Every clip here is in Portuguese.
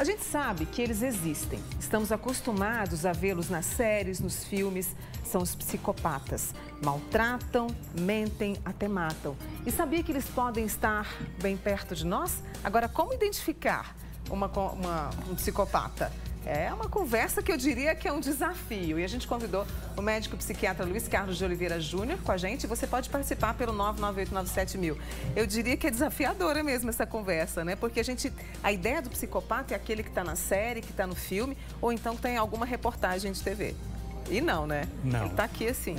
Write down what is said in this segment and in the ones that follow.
A gente sabe que eles existem. Estamos acostumados a vê-los nas séries, nos filmes. São os psicopatas. Maltratam, mentem, até matam. E sabia que eles podem estar bem perto de nós? Agora, como identificar um psicopata? É uma conversa que eu diria que é um desafio. E a gente convidou o médico psiquiatra Luiz Carlos de Oliveira Júnior com a gente. Você pode participar pelo 99897.000. Eu diria que é desafiadora mesmo essa conversa, né? Porque a ideia do psicopata é aquele que está na série, que está no filme, ou então que tem alguma reportagem de TV. E não, né? Não. Ele está aqui assim.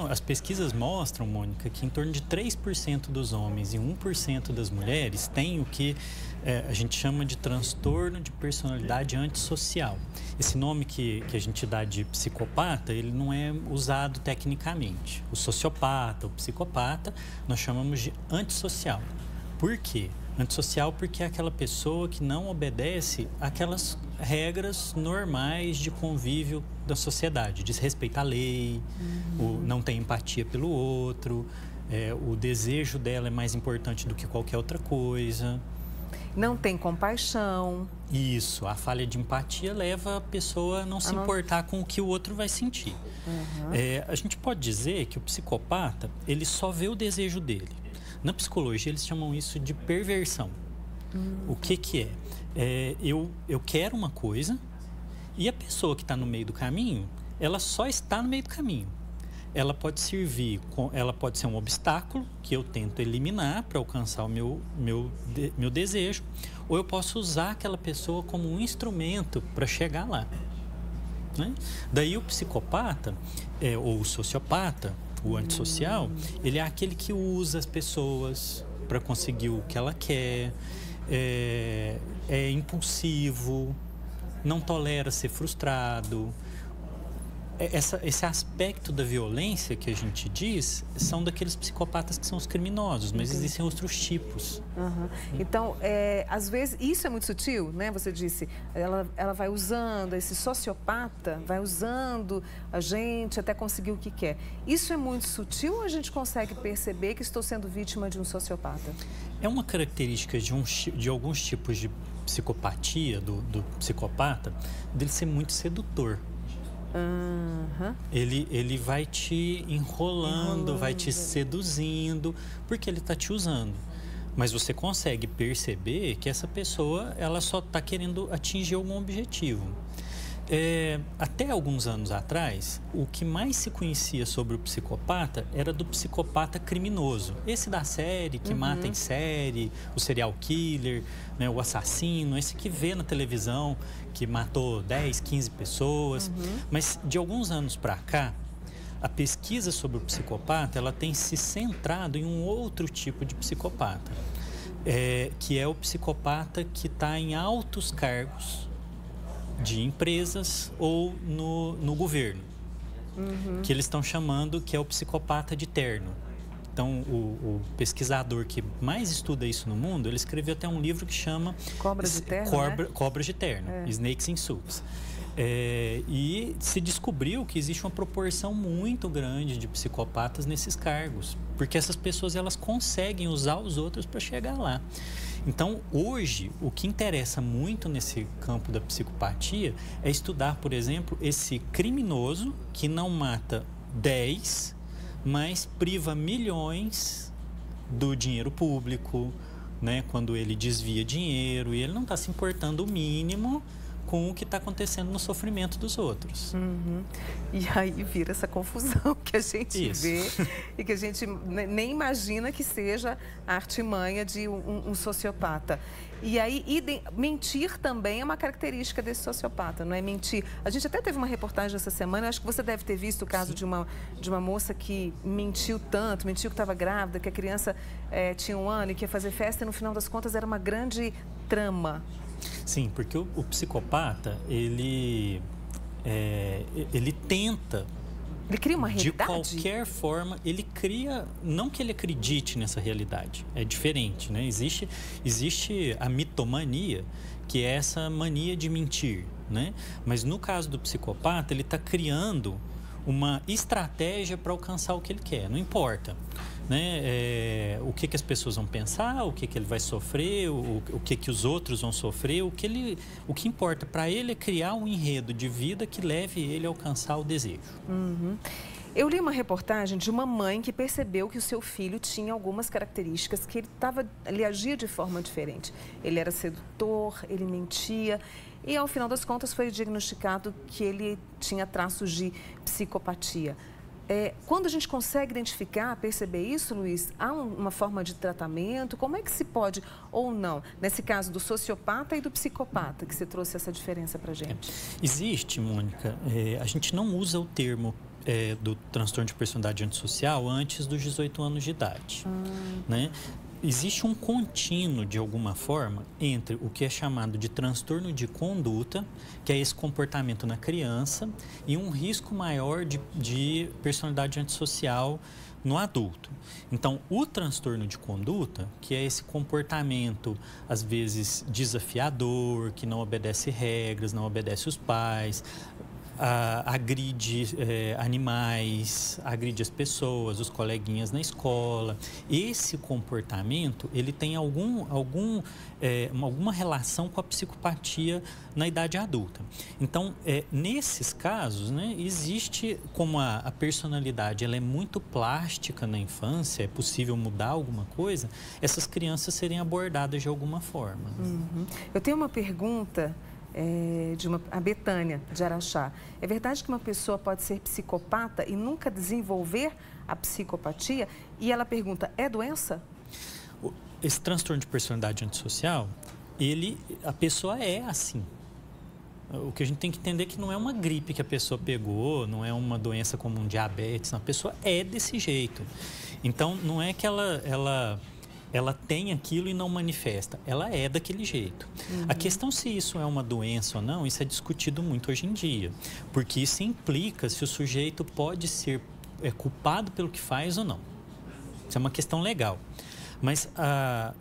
As pesquisas mostram, Mônica, que em torno de 3% dos homens e 1% das mulheres têm o que a gente chama de transtorno de personalidade antissocial. Esse nome que a gente dá de psicopata, ele não é usado tecnicamente. O sociopata, o psicopata, nós chamamos de antissocial. Por quê? Antissocial porque é aquela pessoa que não obedece àquelas regras normais de convívio da sociedade. Desrespeita a lei, não tem empatia pelo outro, o desejo dela é mais importante do que qualquer outra coisa. Não tem compaixão. Isso, a falha de empatia leva a pessoa a não se importar com o que o outro vai sentir. A gente pode dizer que o psicopata, ele só vê o desejo dele. Na psicologia, eles chamam isso de perversão. O que é? Eu quero uma coisa e a pessoa que está no meio do caminho, ela só está no meio do caminho. Ela pode ela pode ser um obstáculo que eu tento eliminar para alcançar o meu desejo, ou eu posso usar aquela pessoa como um instrumento para chegar lá, né? Daí o psicopata, ou o sociopata, o antissocial, ele é aquele que usa as pessoas para conseguir o que ela quer, é impulsivo, não tolera ser frustrado. Esse aspecto da violência que a gente diz são daqueles psicopatas que são os criminosos, mas existem outros tipos. Então, às vezes, isso é muito sutil, né? Você disse, ela vai usando, esse sociopata vai usando a gente até conseguir o que quer. Isso é muito sutil ou a gente consegue perceber que estou sendo vítima de um sociopata? É uma característica de alguns tipos de psicopatia, do psicopata, dele ser muito sedutor. Ele vai te enrolando, vai te seduzindo, porque ele está te usando. Mas você consegue perceber que essa pessoa, ela só está querendo atingir algum objetivo. Até alguns anos atrás, o que mais se conhecia sobre o psicopata era do psicopata criminoso. Esse da série, que mata em série, o serial killer, né, o assassino, esse que vê na televisão, que matou 10, 15 pessoas. Mas de alguns anos para cá, a pesquisa sobre o psicopata, ela tem se centrado em um outro tipo de psicopata, que é o psicopata que está em altos cargos de empresas ou no governo, que eles estão chamando que é o psicopata de terno. Então, o pesquisador que mais estuda isso no mundo, ele escreveu até um livro que chama Cobras de Terno, Cobras de Terno, Snakes in Suits. E se descobriu que existe uma proporção muito grande de psicopatas nesses cargos, porque essas pessoas, elas conseguem usar os outros para chegar lá. Então, hoje, o que interessa muito nesse campo da psicopatia é estudar, por exemplo, esse criminoso que não mata 10, mas priva milhões do dinheiro público, né? Quando ele desvia dinheiro e ele não está se importando o mínimo com o que está acontecendo no sofrimento dos outros. E aí vira essa confusão que a gente vê e que a gente nem imagina que seja a artimanha de um sociopata. E aí, mentir também é uma característica desse sociopata, não é? Mentir. A gente até teve uma reportagem essa semana, eu acho que você deve ter visto o caso de uma moça que mentiu tanto, mentiu que estava grávida, que a criança tinha 1 ano e que ia fazer festa e no final das contas era uma grande trama. Sim, porque o psicopata, ele tenta... Ele cria uma realidade? De qualquer forma, ele cria... Não que ele acredite nessa realidade, é diferente, né? Existe a mitomania, que é essa mania de mentir, né? Mas no caso do psicopata, ele está criando uma estratégia para alcançar o que ele quer, não importa. Né? O que as pessoas vão pensar, o que ele vai sofrer, o que os outros vão sofrer, o que importa para ele é criar um enredo de vida que leve ele a alcançar o desejo. Uhum. Eu li uma reportagem de uma mãe que percebeu que o seu filho tinha algumas características, que ele agia de forma diferente. Ele era sedutor, ele mentia e, ao final das contas, foi diagnosticado que ele tinha traços de psicopatia. Quando a gente consegue identificar, perceber isso, Luiz, há uma forma de tratamento? Como é que se pode, ou não, nesse caso do sociopata e do psicopata, que você trouxe essa diferença para a gente? Existe, Mônica, a gente não usa o termo do transtorno de personalidade antissocial antes dos 18 anos de idade, né? Existe um contínuo, de alguma forma, entre o que é chamado de transtorno de conduta, que é esse comportamento na criança, e um risco maior de personalidade antissocial no adulto. Então, o transtorno de conduta, que é esse comportamento, às vezes, desafiador, que não obedece regras, não obedece os pais, agride animais, agride as pessoas, os coleguinhas na escola. Esse comportamento, ele tem alguma relação com a psicopatia na idade adulta. Então, nesses casos, né, existe, como a personalidade ela é muito plástica na infância, é possível mudar alguma coisa, essas crianças serem abordadas de alguma forma. Uhum. Eu tenho uma pergunta a Betânia, de Araxá. É verdade que uma pessoa pode ser psicopata e nunca desenvolver a psicopatia? E ela pergunta, é doença? Esse transtorno de personalidade antissocial, a pessoa é assim. O que a gente tem que entender é que não é uma gripe que a pessoa pegou, não é uma doença como um diabetes, a pessoa é desse jeito. Então, não é que ela tem aquilo e não manifesta. Ela é daquele jeito. A questão se isso é uma doença ou não, isso é discutido muito hoje em dia. Porque isso implica se o sujeito pode ser culpado pelo que faz ou não. Isso é uma questão legal. Mas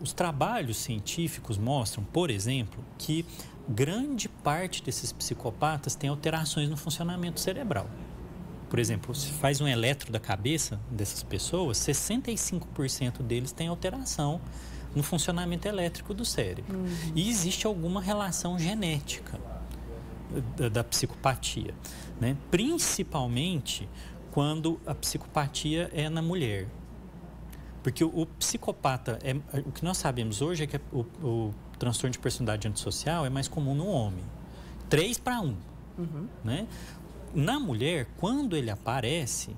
os trabalhos científicos mostram, por exemplo, que grande parte desses psicopatas tem alterações no funcionamento cerebral. Por exemplo, se faz um eletro da cabeça dessas pessoas, 65% deles têm alteração no funcionamento elétrico do cérebro. E existe alguma relação genética da psicopatia, né? Principalmente quando a psicopatia é na mulher. Porque o psicopata, o que nós sabemos hoje é que o transtorno de personalidade antissocial é mais comum no homem. 3-1, né? Na mulher, quando ele aparece,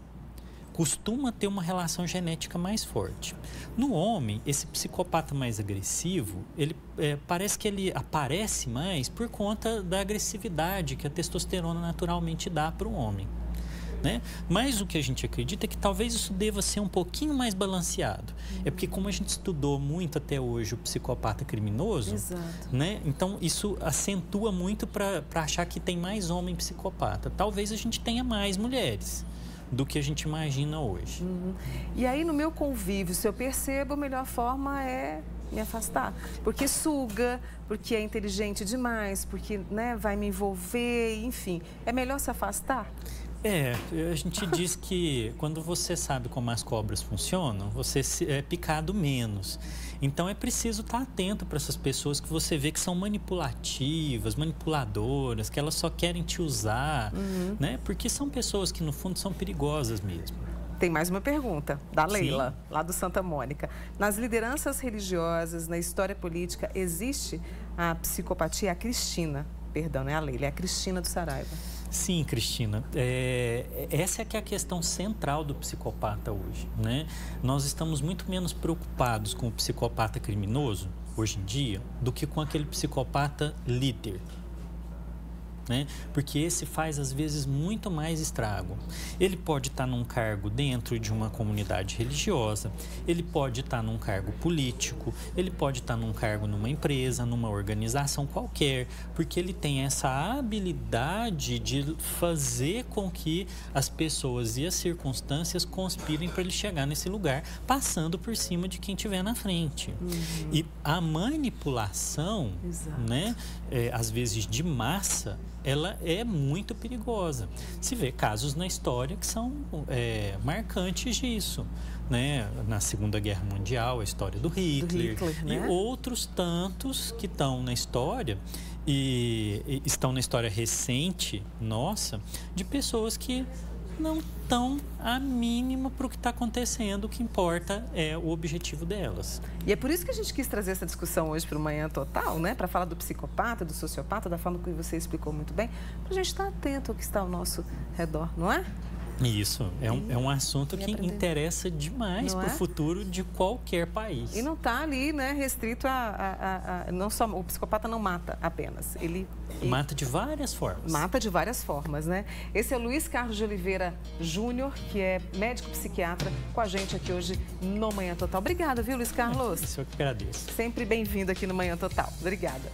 costuma ter uma relação genética mais forte. No homem, esse psicopata mais agressivo, parece que ele aparece mais por conta da agressividade que a testosterona naturalmente dá para o homem, né? Mas o que a gente acredita é que talvez isso deva ser um pouquinho mais balanceado. É porque como a gente estudou muito até hoje o psicopata criminoso, né? Então isso acentua muito para achar que tem mais homem psicopata. Talvez a gente tenha mais mulheres do que a gente imagina hoje. E aí no meu convívio, se eu percebo, a melhor forma é me afastar, porque suga, porque é inteligente demais, porque, né, vai me envolver, enfim, é melhor se afastar? A gente diz que quando você sabe como as cobras funcionam, você é picado menos. Então é preciso estar atento para essas pessoas que você vê que são manipulativas, manipuladoras, que elas só querem te usar, né? Porque são pessoas que no fundo são perigosas mesmo. Tem mais uma pergunta, da Leila, lá do Santa Mônica. Nas lideranças religiosas, na história política, existe a psicopatia? A Cristina, perdão, não é a Leila, é a Cristina do Saraiva. Sim, Cristina. Essa é que é a questão central do psicopata hoje, né? Nós estamos muito menos preocupados com o psicopata criminoso, hoje em dia, do que com aquele psicopata líder, né? Porque esse faz, às vezes, muito mais estrago. Ele pode estar num cargo dentro de uma comunidade religiosa, ele pode estar num cargo político, ele pode estar num cargo numa empresa, numa organização qualquer, porque ele tem essa habilidade de fazer com que as pessoas e as circunstâncias conspirem para ele chegar nesse lugar, passando por cima de quem estiver na frente. E a manipulação, né, às vezes de massa, ela é muito perigosa. Se vê casos na história que são marcantes disso, né? Na Segunda Guerra Mundial, a história do Hitler, né? E outros tantos que estão na história e estão na história recente nossa, de pessoas que não estão a mínima para o que está acontecendo. O que importa é o objetivo delas. E é por isso que a gente quis trazer essa discussão hoje para o Manhã Total, né? Para falar do psicopata, do sociopata, da forma que você explicou muito bem, para a gente estar atento ao que está ao nosso redor, não é? Isso, é um assunto que interessa demais para o futuro de qualquer país. E não está ali, né, restrito não só, o psicopata não mata apenas, ele mata de várias formas. Mata de várias formas, né? Esse é Luiz Carlos de Oliveira Júnior, que é médico psiquiatra, com a gente aqui hoje no Manhã Total. Obrigada, viu, Luiz Carlos? Isso eu que agradeço. Sempre bem-vindo aqui no Manhã Total. Obrigada.